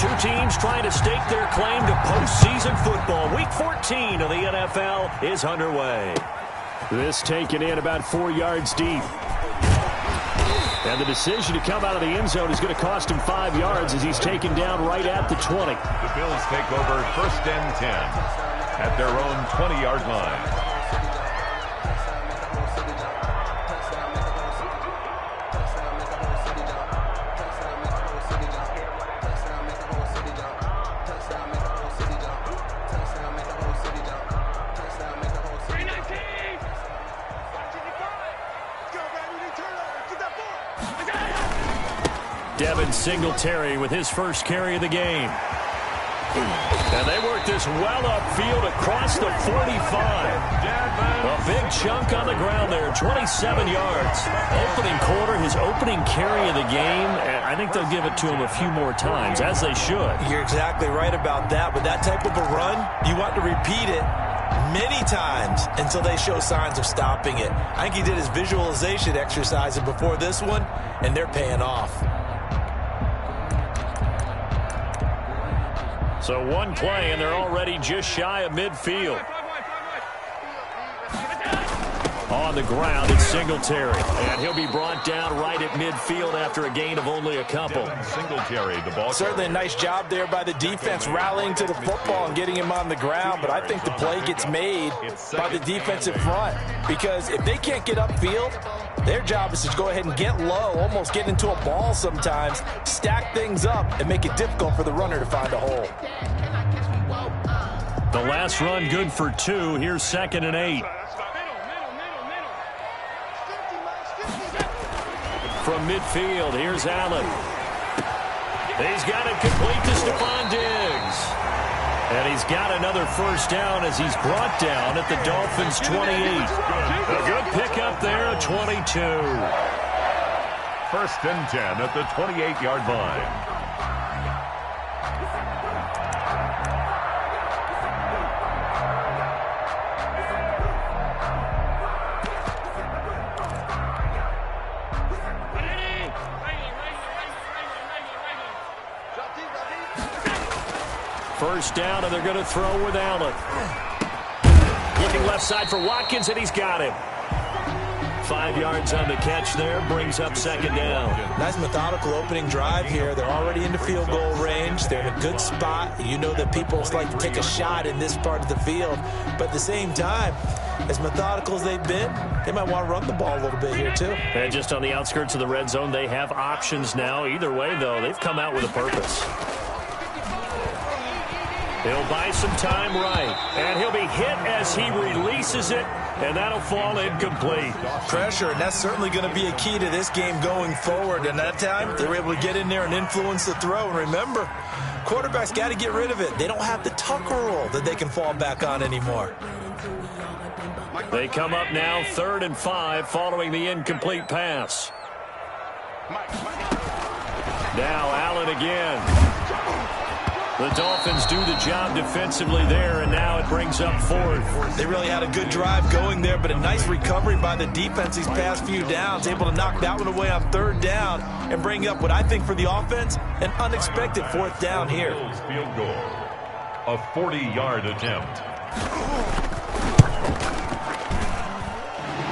Two teams trying to stake their claim to postseason football. Week 14 of the NFL is underway. This taken in about 4 yards deep. And the decision to come out of the end zone is going to cost him 5 yards as he's taken down right at the 20. The Bills take over 1st and 10 at their own 20-yard line. Singletary with his first carry of the game. And they work this well upfield across the 45. A big chunk on the ground there, 27 yards. Opening quarter, his opening carry of the game. And I think they'll give it to him a few more times, as they should. You're exactly right about that. With that type of a run, you want to repeat it many times until they show signs of stopping it. I think he did his visualization exercises before this one, and they're paying off. So one play, and they're already just shy of midfield. On the ground, it's Singletary. And he'll be brought down right at midfield after a gain of only a couple. Singletary, the ball. Certainly a nice job there by the defense rallying to the football and getting him on the ground. But I think the play gets made by the defensive front. Because if they can't get upfield, their job is to go ahead and get low, almost get into a ball sometimes, stack things up, and make it difficult for the runner to find a hole. The last run good for 2. Here's 2nd and 8. From midfield, here's Allen. He's got it complete to Stephon Diggs. And he's got another first down as he's brought down at the Dolphins' 28. A good pickup there, a 22. 1st and 10 at the 28-yard line. First down, and they're going to throw with Allen. Looking left side for Watkins, and he's got him. 5 yards on the catch there, brings up 2nd down. Nice methodical opening drive here. They're already into field goal range. They're in a good spot. You know that people like to take a shot in this part of the field. But at the same time, as methodical as they've been, they might want to run the ball a little bit here too. And just on the outskirts of the red zone, they have options now. Either way, though, they've come out with a purpose. He'll buy some time right, and he'll be hit as he releases it, and that'll fall incomplete. Pressure, and that's certainly going to be a key to this game going forward. And that time, they were able to get in there and influence the throw. And remember, quarterbacks got to get rid of it. They don't have the Tucker rule that they can fall back on anymore. They come up now 3rd and 5 following the incomplete pass. Now Allen again. The Dolphins do the job defensively there, and now it brings up 4th. They really had a good drive going there, but a nice recovery by the defense these past few downs, able to knock that one away on 3rd down and bring up what I think for the offense, an unexpected 4th down here. Field goal, a 40-yard attempt.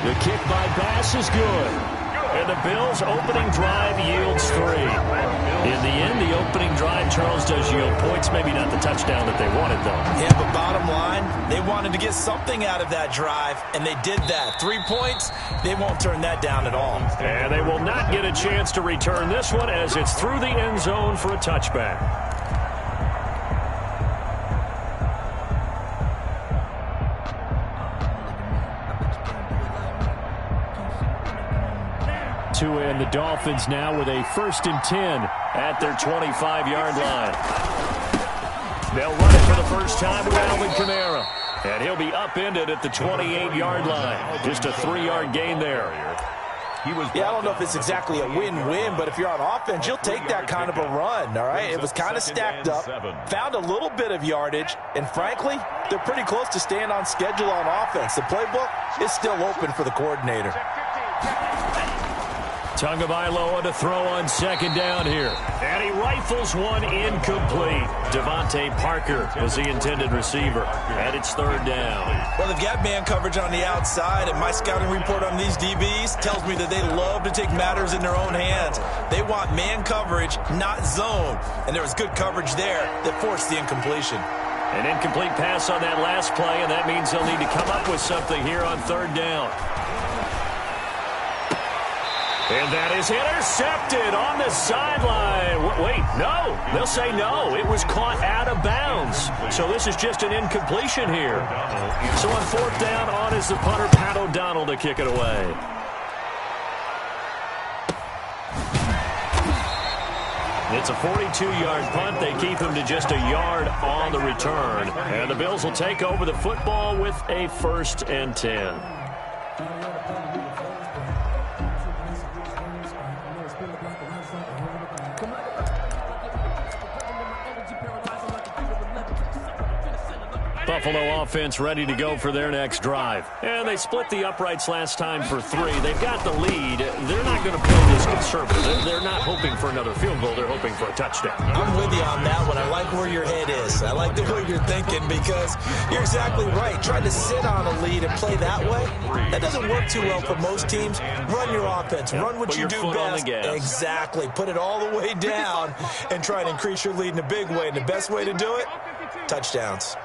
The kick by Bass is good. And the Bills' opening drive yields 3. In the end, the opening drive, Charles, does yield points. Maybe not the touchdown that they wanted, though. Yeah, but bottom line, they wanted to get something out of that drive, and they did that. 3 points, they won't turn that down at all. And they will not get a chance to return this one as it's through the end zone for a touchback. And the Dolphins now with a 1st and 10 at their 25-yard line. They'll run it for the first time with Alvin Kamara. And he'll be upended at the 28-yard line. Just a 3-yard gain there. Yeah, I don't know if it's exactly a win-win, but if you're on offense, you'll take that kind of a run, all right? It was kind of stacked up, found a little bit of yardage, and frankly, they're pretty close to staying on schedule on offense. The playbook is still open for the coordinator. Tagovailoa to throw on second down here. And he rifles one incomplete. Devontae Parker was the intended receiver. And it's third down. Well, they've got man coverage on the outside, and my scouting report on these DBs tells me that they love to take matters in their own hands. They want man coverage, not zone. And there was good coverage there that forced the incompletion. An incomplete pass on that last play, and that means they'll need to come up with something here on third down. And that is intercepted on the sideline. Wait, no. They'll say no. It was caught out of bounds. So this is just an incompletion here. So on fourth down, on is the punter, Pat O'Donnell, to kick it away. It's a 42-yard punt. They keep him to just a yard on the return. And the Bills will take over the football with a 1st and 10. Buffalo offense ready to go for their next drive. And they split the uprights last time for 3. They've got the lead. They're not going to play this conservative. They're not hoping for another field goal. They're hoping for a touchdown. I'm with you on that one. I like where your head is. I like the way you're thinking because you're exactly right. Trying to sit on a lead and play that way, that doesn't work too well for most teams. Run your offense. Run what you do best. Exactly. Put it all the way down and try and increase your lead in a big way. And the best way to do it, touchdowns.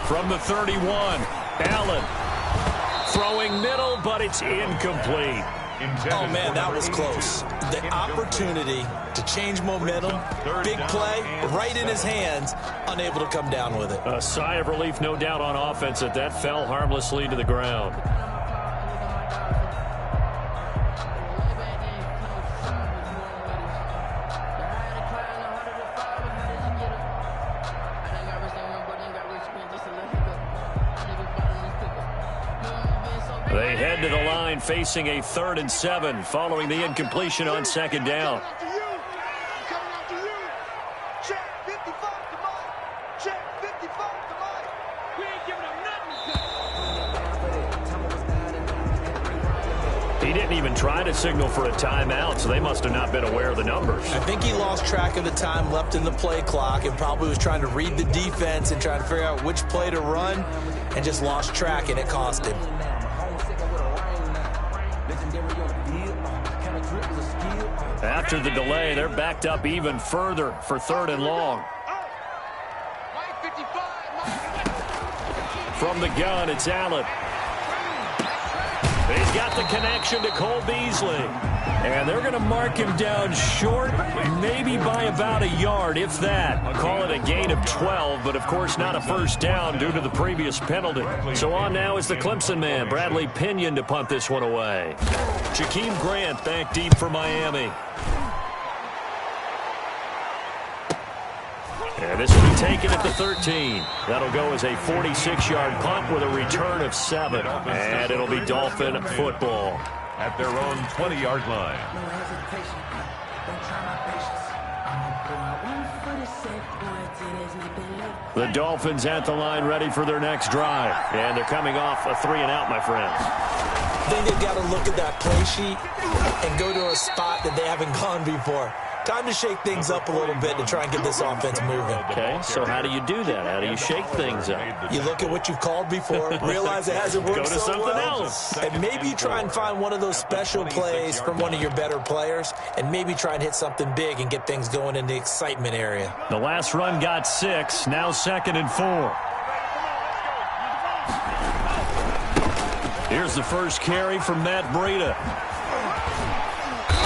From the 31, Allen throwing middle, but it's incomplete. Oh, man, that was close. The opportunity to change momentum, big play, right in his hands, unable to come down with it. A sigh of relief, no doubt, on offense that fell harmlessly to the ground. They head to the line facing a 3rd and 7 following the incompletion on second down. He didn't even try to signal for a timeout, so they must have not been aware of the numbers. I think he lost track of the time left in the play clock and probably was trying to read the defense and trying to figure out which play to run and just lost track, and it cost him. After the delay, they're backed up even further for 3rd and long. From the gun, it's Allen. He's got the connection to Cole Beasley. And they're going to mark him down short, maybe by about a yard, if that. Call it a gain of 12, but of course not a first down due to the previous penalty. So on now is the Clemson man, Bradley Pinion, to punt this one away. Jakeem Grant back deep for Miami. And this will be taken at the 13. That'll go as a 46-yard punt with a return of 7. And it'll be Dolphin football. At their own 20-yard line. The Dolphins at the line ready for their next drive. And they're coming off a 3-and-out, my friends. I think they've got to look at that play sheet and go to a spot that they haven't gone before. Time to shake things up a little bit to try and get this offense moving. Okay, so how do you do that? How do you shake things up? You look at what you've called before, realize it hasn't worked so well. Go to something else. And maybe you try and find one of those special plays from one of your better players, and maybe try and hit something big and get things going in the excitement area. The last run got 6, now 2nd and 4. Here's the first carry from Matt Breida.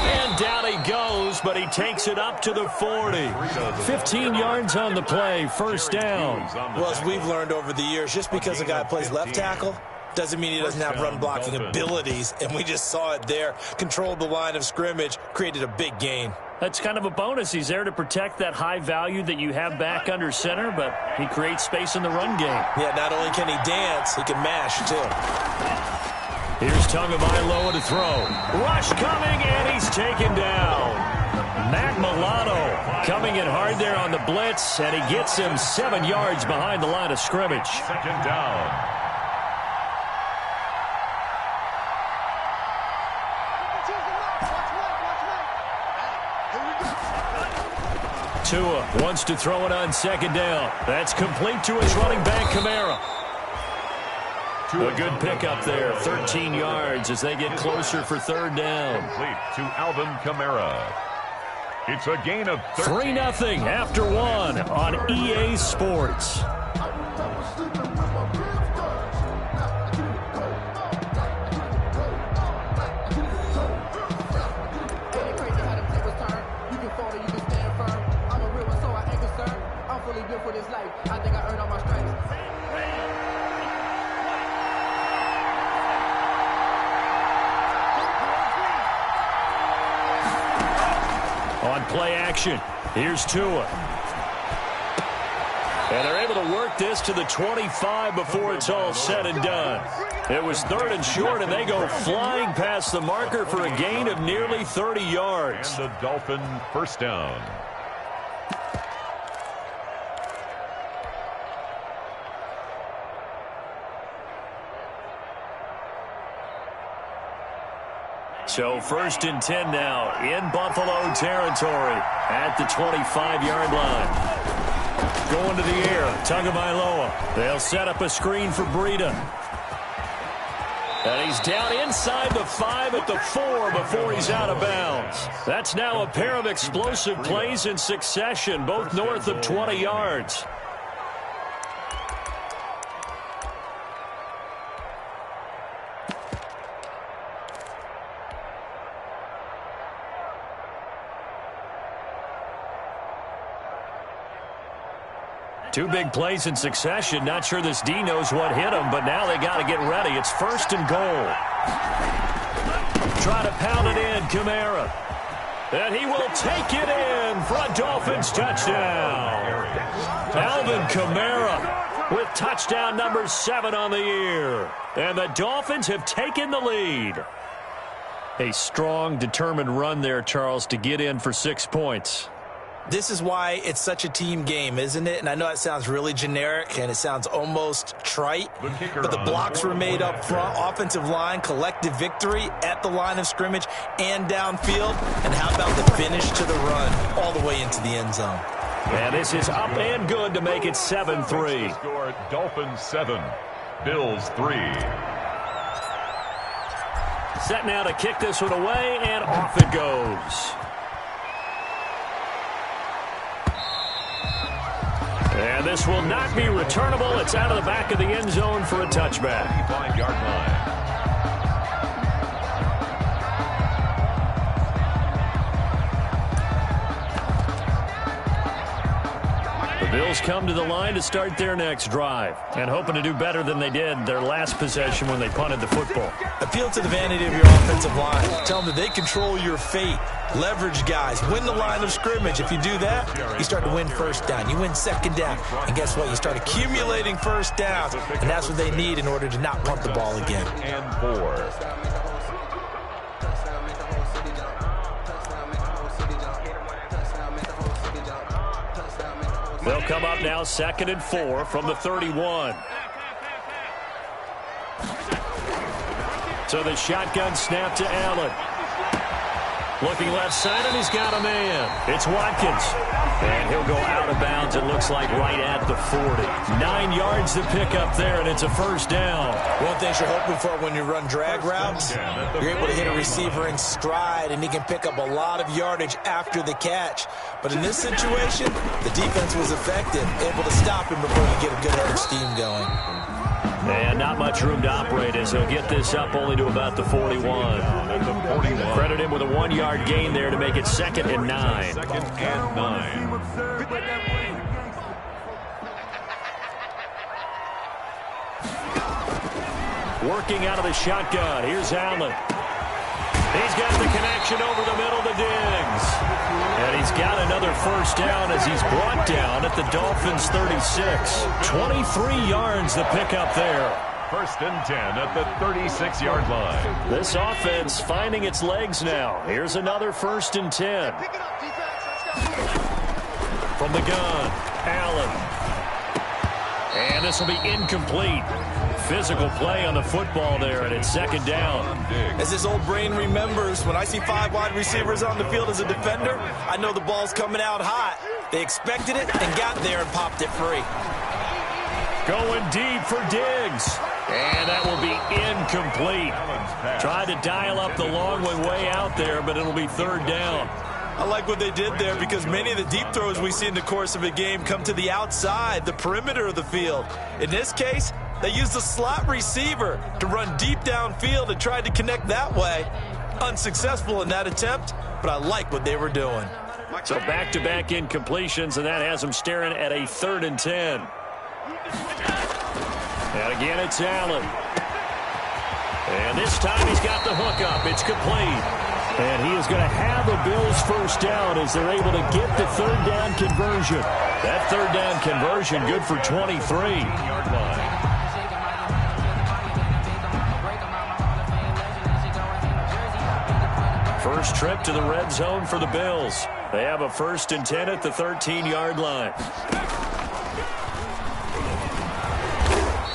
And down he goes, but he takes it up to the 40. 15 yards on the play, first down. Well, as we've learned over the years, just because a guy plays left tackle doesn't mean he doesn't have run-blocking abilities, and we just saw it there. Controlled the line of scrimmage, created a big gain. That's kind of a bonus. He's there to protect that high value that you have back under center, but he creates space in the run game. Yeah, not only can he dance, he can mash, too. Here's Tagovailoa to throw. Rush coming, and he's taken down. Matt Milano coming in hard there on the blitz, and he gets him 7 yards behind the line of scrimmage. 2nd down. Tua wants to throw it on second down. That's complete to his running back, Kamara. A good pickup there, 13 yards as they get closer for third down. Complete to Alvin Kamara. It's a gain of 3-0 after one on EA Sports. On play action, here's Tua. And they're able to work this to the 25 before it's all said and done. It was 3rd and short, and they go flying past the marker for a gain of nearly 30 yards. And the Dolphin first down. So 1st and 10 now in Buffalo territory at the 25-yard line. Going to the air, Tagovailoa. They'll set up a screen for Breida. And he's down inside the 5 at the 4 before he's out of bounds. That's now a pair of explosive plays in succession, both north of 20 yards. Two big plays in succession. Not sure this D knows what hit him, but now they got to get ready. It's 1st and goal. Try to pound it in, Kamara. And he will take it in for a Dolphins touchdown. Alvin Kamara with touchdown number 7 on the year. And the Dolphins have taken the lead. A strong, determined run there, Charles, to get in for 6 points. This is why it's such a team game, isn't it? And I know it sounds really generic and it sounds almost trite, but the blocks were made up front, offensive line, collective victory at the line of scrimmage and downfield. And how about the finish to the run all the way into the end zone? And this is up and good to make it 7-3. Score Dolphins 7, Bills 3. Set now to kick this one away, and off it goes. And this will not be returnable. It's out of the back of the end zone for a touchback. 5-yard line. The Bills come to the line to start their next drive and hoping to do better than they did their last possession when they punted the football. Appeal to the vanity of your offensive line. Tell them that they control your fate. Leverage guys. Win the line of scrimmage. If you do that, you start to win first down. You win second down. And guess what? You start accumulating first downs. And that's what they need in order to not punt the ball again. And 4. They'll come up now 2nd and 4 from the 31. So the shotgun snap to Allen. Looking left side, and he's got a man. It's Watkins. And he'll go out of bounds, it looks like, right at the 40. 9 yards to pick up there, and it's a first down. One thing you're hoping for when you run drag routes, you're able to hit a receiver in stride, and he can pick up a lot of yardage after the catch. But in this situation, the defense was effective, able to stop him before he get a good head of steam going. And not much room to operate as he'll get this up only to about the 41. Credit him with a 1-yard gain there to make it 2nd and 9. 2nd and 9. Working out of the shotgun. Here's Allen. He's got the connection over the middle to Diggs. And he's got another first down as he's brought down at the Dolphins' 36. 23 yards to pick up there. 1st and 10 at the 36-yard line. This offense finding its legs now. Here's another 1st and 10. From the gun, Allen. And this will be incomplete. physical play on the football there, and it's second down. As his old brain remembers, when I see 5 wide receivers on the field as a defender, I know the ball's coming out hot. They expected it and got there and popped it free. Going deep for Diggs. And that will be incomplete. Tried to dial up the long way out there, but it'll be third down. I like what they did there because many of the deep throws we see in the course of a game come to the outside, the perimeter of the field. In this case, they used the slot receiver to run deep downfield and tried to connect that way. Unsuccessful in that attempt, but I like what they were doing. So back-to-back incompletions, and that has them staring at a 3rd and 10. And again, it's Allen. And this time he's got the hook up. It's complete. And he is going to have a Bills first down as they're able to get the 3rd down conversion. That 3rd down conversion good for 23. First trip to the red zone for the Bills. They have a 1st and 10 at the 13-yard line.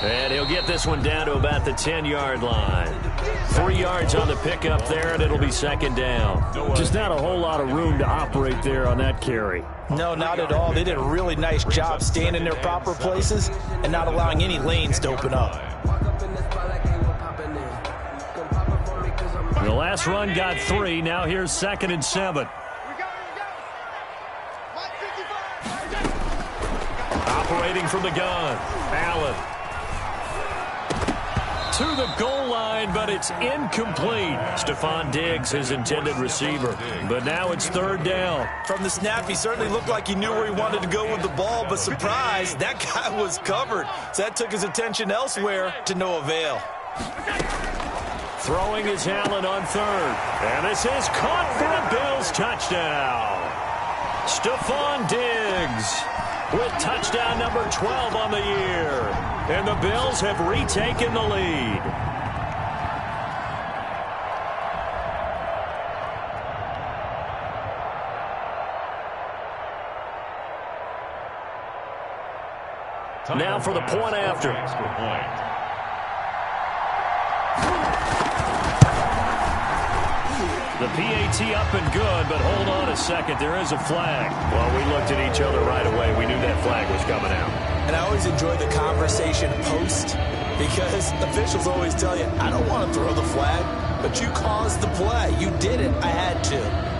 And he'll get this one down to about the 10-yard line. 3 yards on the pickup there, and it'll be second down. Just not a whole lot of room to operate there on that carry. No, not at all. They did a really nice job staying in their proper places and not allowing any lanes to open up. The last run got 3. Now here's 2nd and 7. Operating from the gun, Allen. To the goal line, but it's incomplete. Stephon Diggs, his intended receiver. But now it's 3rd down. From the snap, he certainly looked like he knew where he wanted to go with the ball, but surprise, that guy was covered. So that took his attention elsewhere to no avail. Throwing is Allen on 3rd. And this is caught for a Bills touchdown. Stephon Diggs with touchdown number 12 on the year. And the Bills have retaken the lead. Now for the point after. The PAT up and good, but hold on a second. There is a flag. Well, we looked at each other right away. We knew that flag was coming out. And I always enjoy the conversation post because officials always tell you, I don't want to throw the flag, but you caused the play. You did it. I had to.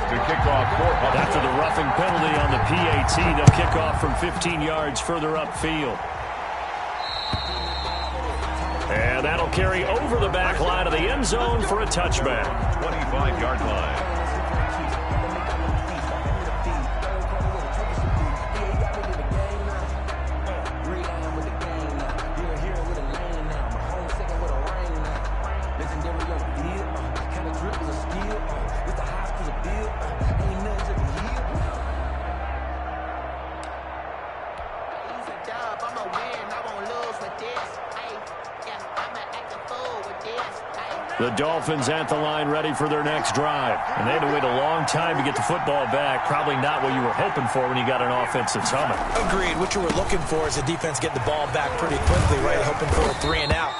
To kick off after the roughing penalty on the PAT, they'll kick off from 15 yards further upfield. And that'll carry over the back line of the end zone for a touchback. 25-yard line. The Dolphins at the line ready for their next drive. And they had to wait a long time to get the football back. Probably not what you were hoping for when you got an offensive summit. Agreed. What you were looking for is the defense getting the ball back pretty quickly, right? Hoping for a 3 and out.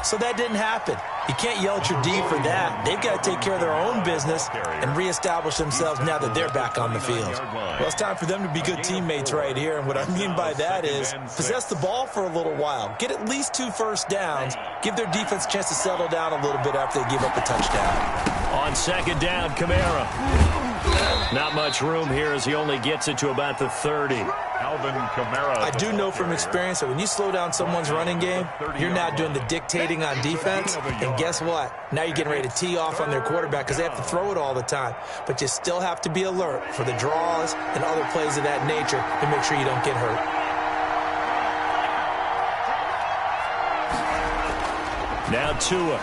So that didn't happen. You can't yell at your D for that. They've got to take care of their own business and reestablish themselves now that they're back on the field. Well, it's time for them to be good teammates right here. And what I mean by that is possess the ball for a little while. Get at least 2 first downs. Give their defense a chance to settle down a little bit after they give up a touchdown. On second down, Kamara. Not much room here as he only gets it to about the 30. Alvin Kamara. I do know from experience that when you slow down someone's running game, you're now doing the dictating on defense. And guess what? Now you're getting ready to tee off on their quarterback because they have to throw it all the time. But you still have to be alert for the draws and other plays of that nature to make sure you don't get hurt. Now Tua.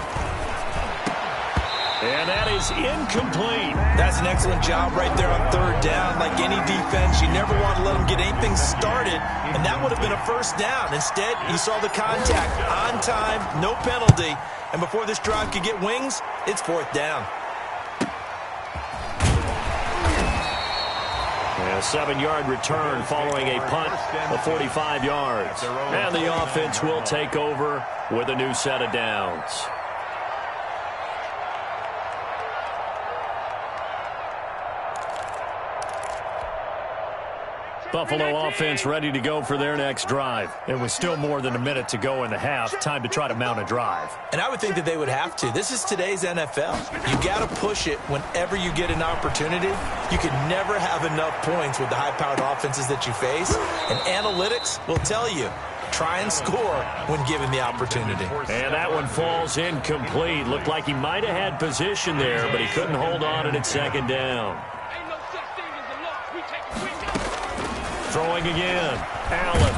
And that is incomplete. That's an excellent job right there on third down. Like any defense, you never want to let them get anything started, and that would have been a first down. Instead, you saw the contact on time, no penalty, and before this drive could get wings, it's fourth down. A 7-yard return following a punt of 45 yards. And the offense will take over with a new set of downs. Buffalo offense ready to go for their next drive. It was still more than a minute to go in the half. Time to try to mount a drive. And I would think that they would have to. This is today's NFL. You got to push it whenever you get an opportunity. You can never have enough points with the high-powered offenses that you face. And analytics will tell you, try and score when given the opportunity. And that one falls incomplete. Looked like he might have had position there, but he couldn't hold on at second down. Throwing again. Allen.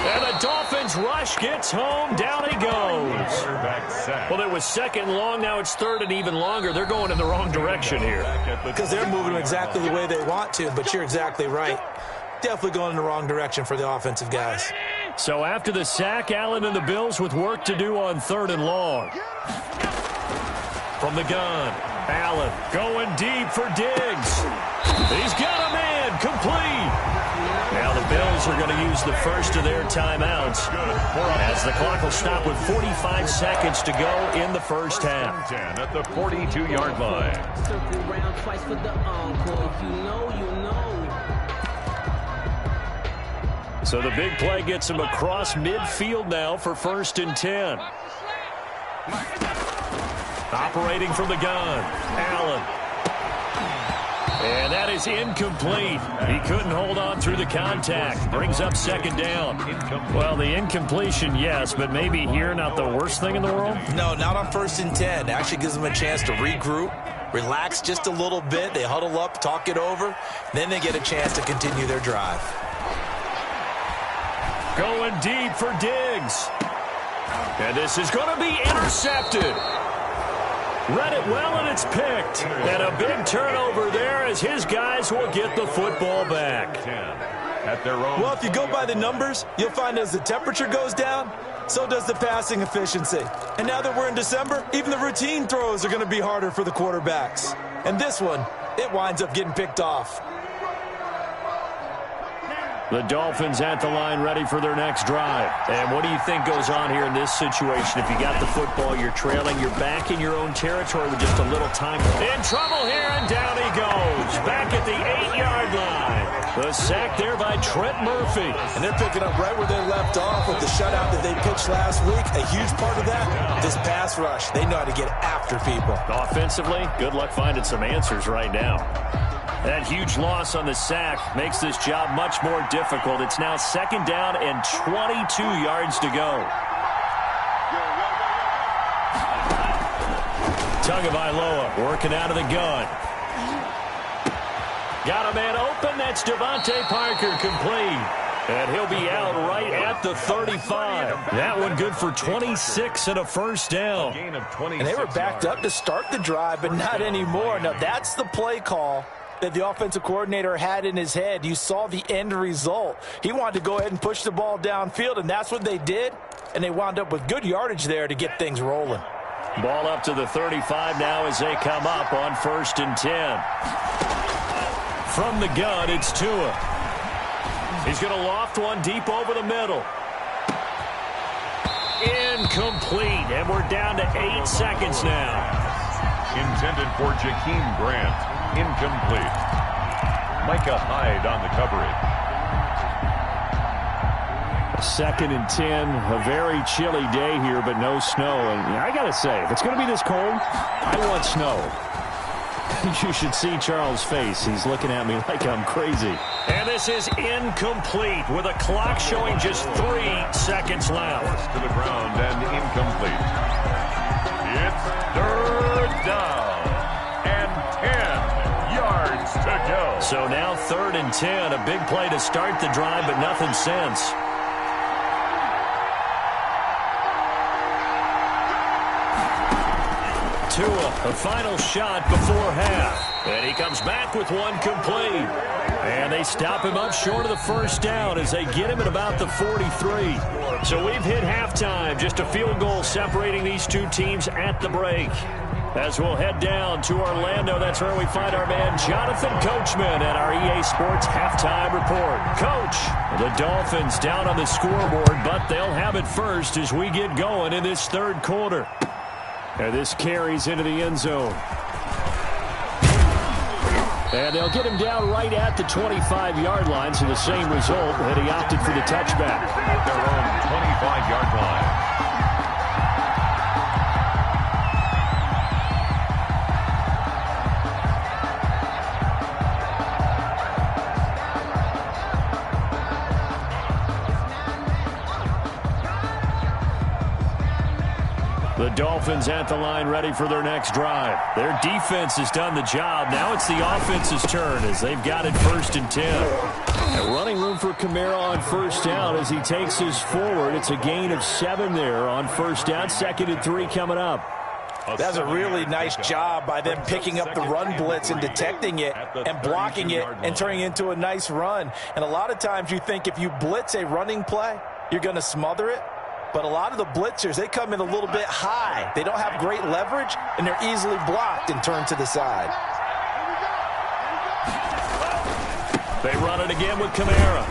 And the Dolphins rush gets home. Down he goes. Well, it was second long. Now it's third and even longer. They're going in the wrong direction here. Because they're moving exactly the way they want to, but you're exactly right. Definitely going in the wrong direction for the offensive guys. So after the sack, Allen and the Bills with work to do on third and long. From the gun, Allen going deep for Diggs. He's got a man, complete. Now the Bills are going to use the first of their timeouts as the clock will stop with 45 seconds to go in the first half. 10 at the 42-yard line. Circle round twice for the encore. If you know, you know. So the big play gets him across midfield now for 1st and 10. Operating from the gun, Allen. And that is incomplete. He couldn't hold on through the contact. Brings up second down. Well, the incompletion, yes, but maybe here not the worst thing in the world? No, not on 1st and 10. Actually gives them a chance to regroup, relax just a little bit. They huddle up, talk it over. Then they get a chance to continue their drive. Going deep for Diggs. And this is going to be intercepted. Read it well, and it's picked. And a big turnover there as his guys will get the football back. At their own. Well, if you go by the numbers, you'll find as the temperature goes down, so does the passing efficiency. And now that we're in December, even the routine throws are going to be harder for the quarterbacks. And this one, it winds up getting picked off. The Dolphins at the line ready for their next drive. And what do you think goes on here in this situation? If you got the football, you're trailing, you're back in your own territory with just a little time. In trouble here, and down he goes. Back at the 8-yard line. The sack there by Trent Murphy. And they're picking up right where they left off with the shutout that they pitched last week. A huge part of that, this pass rush. They know how to get after people. Offensively, good luck finding some answers right now. That huge loss on the sack makes this job much more difficult. It's now second down and 22 yards to go. Tagovailoa working out of the gun. Got a man open. That's Devontae Parker, complete. And he'll be out right at the 35. That one good for 26 and a first down. And they were backed up to start the drive, but not anymore. Now, that's the play call that the offensive coordinator had in his head. You saw the end result. He wanted to go ahead and push the ball downfield, and that's what they did. And they wound up with good yardage there to get things rolling. Ball up to the 35 now as they come up on 1st and 10. From the gun, it's Tua. He's going to loft one deep over the middle. Incomplete, and we're down to 8 seconds now. Intended for Jakeem Grant. Incomplete. Micah Hyde on the coverage. 2nd and 10. A very chilly day here, but no snow. And I got to say, if it's going to be this cold, I want snow. You should see Charles' face. He's looking at me like I'm crazy. And this is incomplete with a clock showing just 3 seconds left. To the ground and incomplete. It's third down and 10 yards to go. So now 3rd and 10. A big play to start the drive, but nothing since. Tua, a final shot before half. And he comes back with one complete. And they stop him up short of the first down as they get him at about the 43. So we've hit halftime. Just a field goal separating these two teams at the break. As we'll head down to Orlando, that's where we find our man Jonathan Coachman at our EA Sports Halftime Report. Coach, the Dolphins down on the scoreboard, but they'll have it first as we get going in this third quarter. And this carries into the end zone. And they'll get him down right at the 25-yard line, so the same result had he opted for the touchback. At their own 25-yard line. The Dolphins at the line ready for their next drive. Their defense has done the job. Now it's the offense's turn as they've got it 1st and 10. And running room for Kamara on first down as he takes his forward. It's a gain of 7 there on first down. 2nd and 3 coming up. That's a really nice job by them picking up the run blitz and detecting it and blocking it and turning it into a nice run. And a lot of times you think if you blitz a running play, you're going to smother it. But a lot of the blitzers, they come in a little bit high. They don't have great leverage, and they're easily blocked and turned to the side. They run it again with Kamara.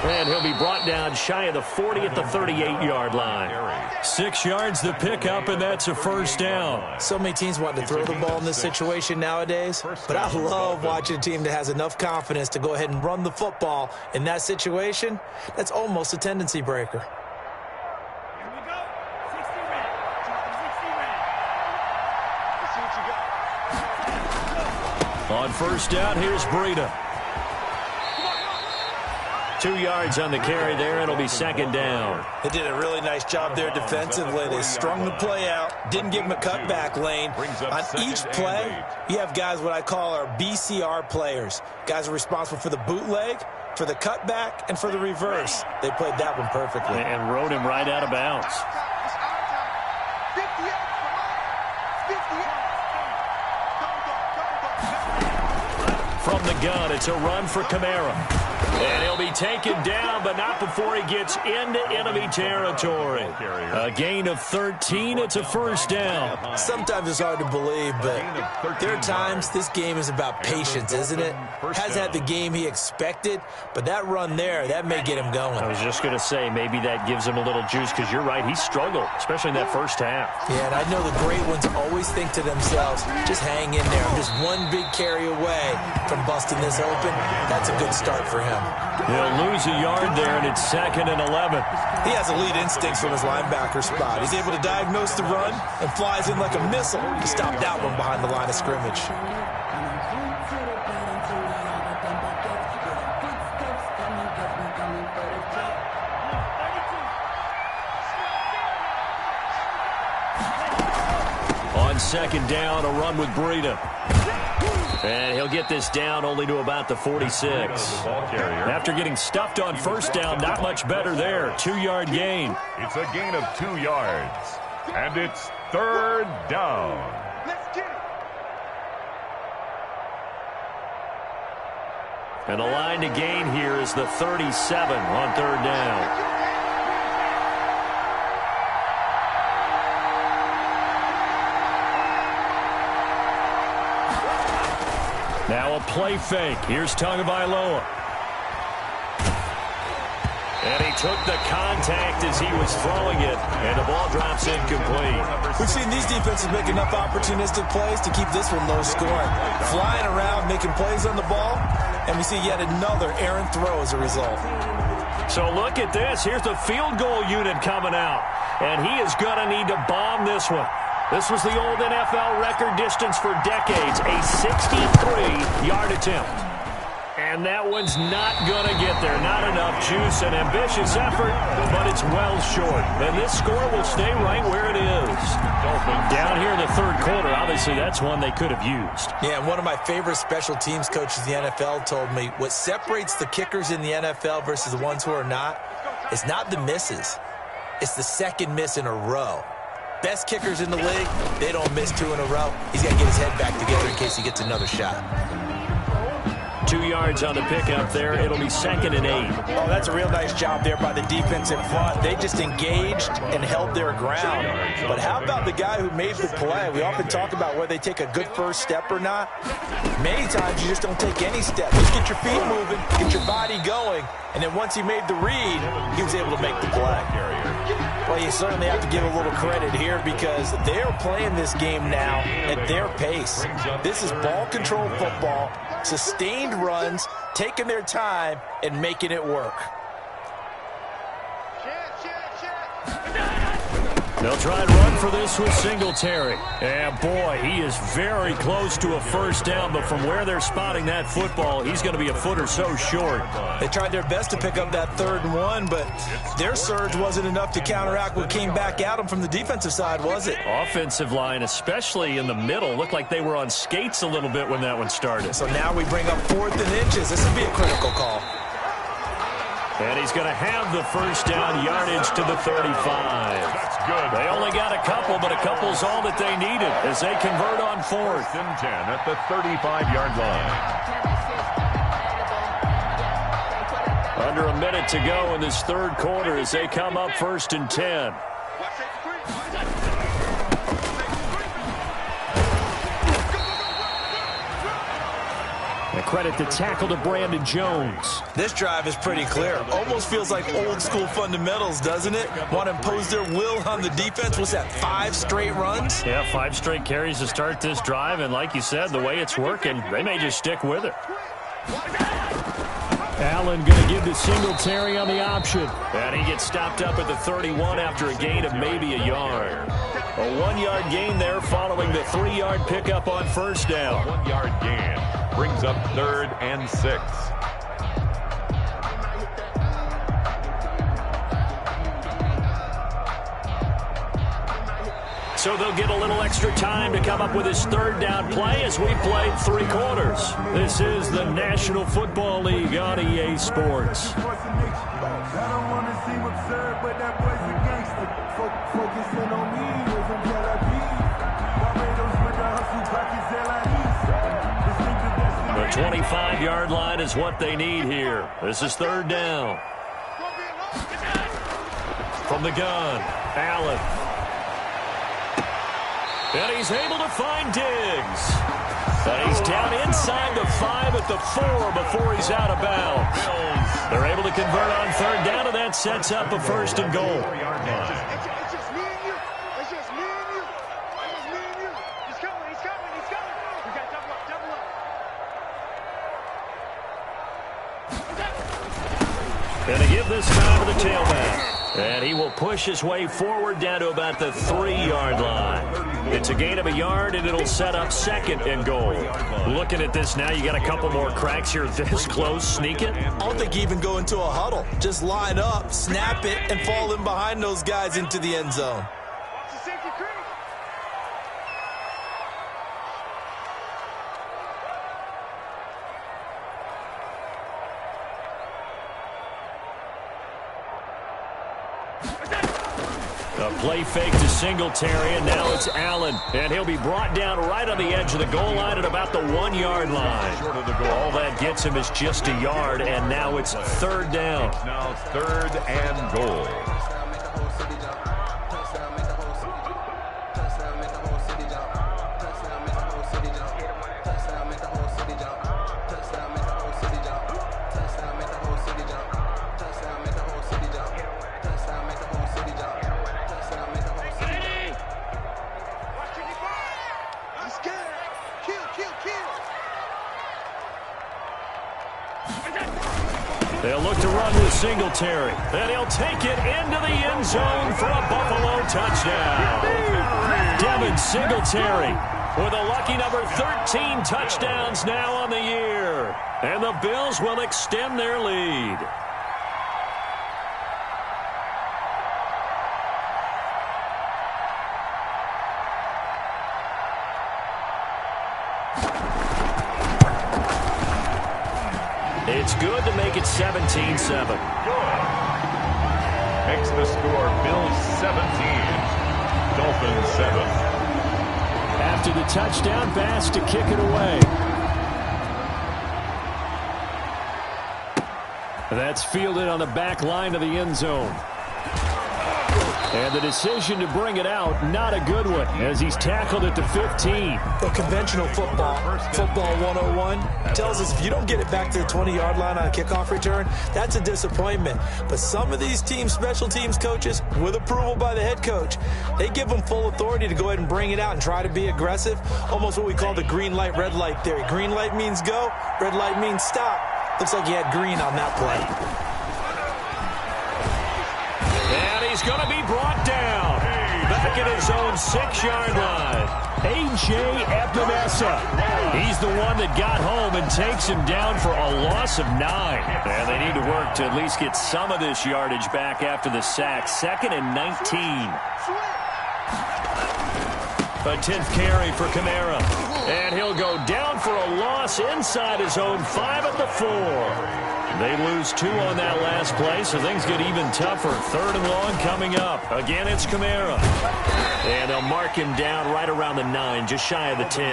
And he'll be brought down shy of the 40 at the 38-yard line. 6 yards the pickup, and that's a first down. So many teams want to throw the ball in this situation nowadays, but I love watching a team that has enough confidence to go ahead and run the football in that situation. That's almost a tendency breaker. On first down, here's Breida. 2 yards on the carry there. It'll be 2nd down. They did a really nice job there defensively. They strung the play out, didn't give him a cutback lane. On each play, you have guys what I call our BCR players. Guys are responsible for the bootleg, for the cutback, and for the reverse. They played that one perfectly. And rode him right out of bounds. From the gun, it's a run for Kamara. And he'll be taken down, but not before he gets into enemy territory. A gain of 13. It's a first down. Sometimes it's hard to believe, but there are times this game is about patience, isn't it? Has had the game he expected, but that run there, that may get him going. I was just going to say, maybe that gives him a little juice, because you're right, he struggled, especially in that first half. Yeah, and I know the great ones always think to themselves, just hang in there. I'm just one big carry away from busting this open. That's a good start for him. He'll lose a yard there, and it's 2nd and 11. He has elite instincts from his linebacker spot. He's able to diagnose the run and flies in like a missile to stop that one behind the line of scrimmage. On 2nd down, a run with Breida. And he'll get this down only to about the 46. After getting stuffed on first down, not much better there. 2-yard gain. It's a gain of 2 yards. And it's 3rd down. And the line to gain here is the 37 on 3rd down. Now a play fake. Here's Tagovailoa. And he took the contact as he was throwing it, and the ball drops incomplete. We've seen these defenses make enough opportunistic plays to keep this one low scoring. Flying around, making plays on the ball, and we see yet another errant throw as a result. So look at this. Here's the field goal unit coming out, and he is going to need to bomb this one. This was the old NFL record distance for decades, a 63-yard attempt. And that one's not going to get there. Not enough juice, an ambitious effort, but it's well short. And this score will stay right where it is. Down here in the third quarter, obviously that's one they could have used. Yeah, and one of my favorite special teams coaches in the NFL told me what separates the kickers in the NFL versus the ones who are not is not the misses. It's the second miss in a row. Best kickers in the league, they don't miss 2 in a row. He's got to get his head back together in case he gets another shot. 2 yards on the pickup there. It'll be 2nd and 8. Oh, that's a real nice job there by the defensive front. They just engaged and held their ground. But how about the guy who made the play? We often talk about whether they take a good first step or not. Many times you just don't take any step. Just get your feet moving, get your body going, and then once he made the read, he was able to make the play. Well, you certainly have to give a little credit here because they're playing this game now at their pace. This is ball control football, sustained runs, taking their time and making it work. They'll try and run for this with Singletary. And, boy, he is very close to a first down, but from where they're spotting that football, he's going to be a foot or so short. They tried their best to pick up that 3rd and 1, but their surge wasn't enough to counteract what came back at them from the defensive side, was it? Offensive line, especially in the middle, looked like they were on skates a little bit when that one started. So now we bring up 4th and inches. This would be a critical call. And he's going to have the first down, yardage to the 35. That's good. They only got a couple, but a couple's all that they needed as they convert on 4th. 4th and 10 at the 35-yard line. Under a minute to go in this 3rd quarter as they come up 1st and 10. Credit the tackle to Brandon Jones. This drive is pretty clear. Almost feels like old school fundamentals, doesn't it? Want to impose their will on the defense. What's that, 5 straight runs? Yeah, 5 straight carries to start this drive. And like you said, the way it's working, they may just stick with it. Allen going to give the Singletary on the option. And he gets stopped up at the 31 after a gain of maybe a yard. A 1-yard gain there following the 3-yard pickup on first down. 1-yard gain brings up 3rd and 6. So they'll get a little extra time to come up with his 3rd down play as we played 3 quarters. This is the National Football League on EA Sports. The 25-yard line is what they need here. This is 3rd down. From the gun, Allen. And he's able to find Diggs. And he's down inside the 5 at the 4 before he's out of bounds. They're able to convert on 3rd down, and that sets up a 1st and goal. Going to give this time to the tailback. And he will push his way forward down to about the 3-yard line. It's a gain of a yard, and it'll set up 2nd and goal. Looking at this now, you got a couple more cracks here this close. Sneak it. I don't think you even go into a huddle. Just line up, snap it, and fall in behind those guys into the end zone. A play fake to Singletary, and now it's Allen. And he'll be brought down right on the edge of the goal line at about the 1-yard line. Short of the goal. All that gets him is just a yard, and now it's 3rd down. It's now 3rd and goal. They'll look to run with Singletary. And he'll take it into the end zone for a Buffalo touchdown. Devin Singletary with a lucky number 13 touchdowns now on the year. And the Bills will extend their lead. It's good to make it 17-7. Good. Makes the score Bills 17, Dolphins 7. After the touchdown pass to kick it away. That's fielded on the back line of the end zone. And the decision to bring it out, not a good one, as he's tackled at the 15. The conventional football 101, tells us if you don't get it back to the 20-yard line on a kickoff return, that's a disappointment. But some of these teams, special teams coaches, with approval by the head coach, they give them full authority to go ahead and bring it out and try to be aggressive, almost what we call the green light, red light theory. Green light means go, red light means stop. Looks like he had green on that play. He's going to be brought down back at his own 6-yard line. A.J. Epinesa. He's the one that got home and takes him down for a loss of 9. And they need to work to at least get some of this yardage back after the sack. 2nd and 19. A 10th carry for Kamara. And he'll go down for a loss inside his own 5 at the 4. They lose 2 on that last play, so things get even tougher. 3rd and long coming up. Again, it's Kamara. And they'll mark him down right around the 9, just shy of the 10.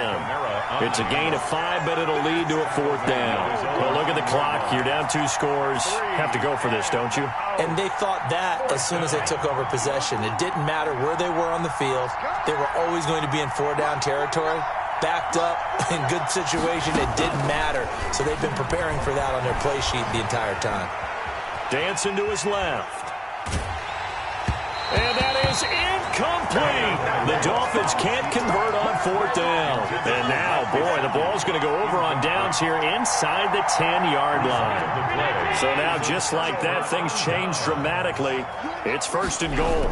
It's a gain of 5, but it'll lead to a 4th down. Well, look at the clock. You're down 2 scores. Have to go for this, don't you? And they thought that as soon as they took over possession. It didn't matter where they were on the field. They were always going to be in 4-down territory. Backed up, in good situation, it didn't matter. So they've been preparing for that on their play sheet the entire time. Dancing to his left. And that is incomplete. The Dolphins can't convert on 4th down. And now, boy, the ball's going to go over on downs here inside the 10-yard line. So now, just like that, things change dramatically. It's 1st and goal.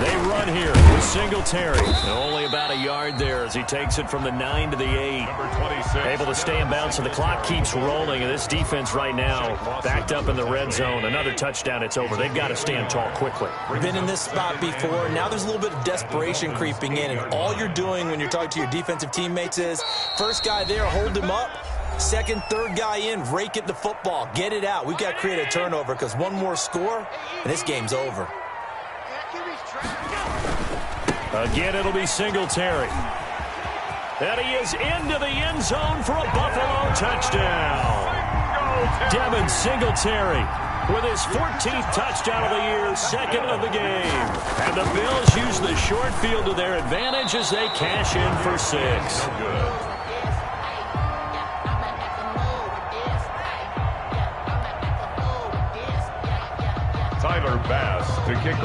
They run here with Singletary. Only about a yard there as he takes it from the 9 to the 8. Able to stay in bounds, so the clock keeps rolling. And this defense right now backed up in the red zone. Another touchdown, it's over. They've got to stand tall quickly. Been in this spot before. Now there's a little bit of desperation creeping in. And all you're doing when you're talking to your defensive teammates is, first guy there, hold him up. 2nd, 3rd guy in, rake at the football. Get it out. We've got to create a turnover because one more score, and this game's over. Again, it'll be Singletary. And he is into the end zone for a Buffalo touchdown. Devin Singletary with his 14th touchdown of the year, 2nd of the game. And the Bills use the short field to their advantage as they cash in for 6. Tyler Bass to kick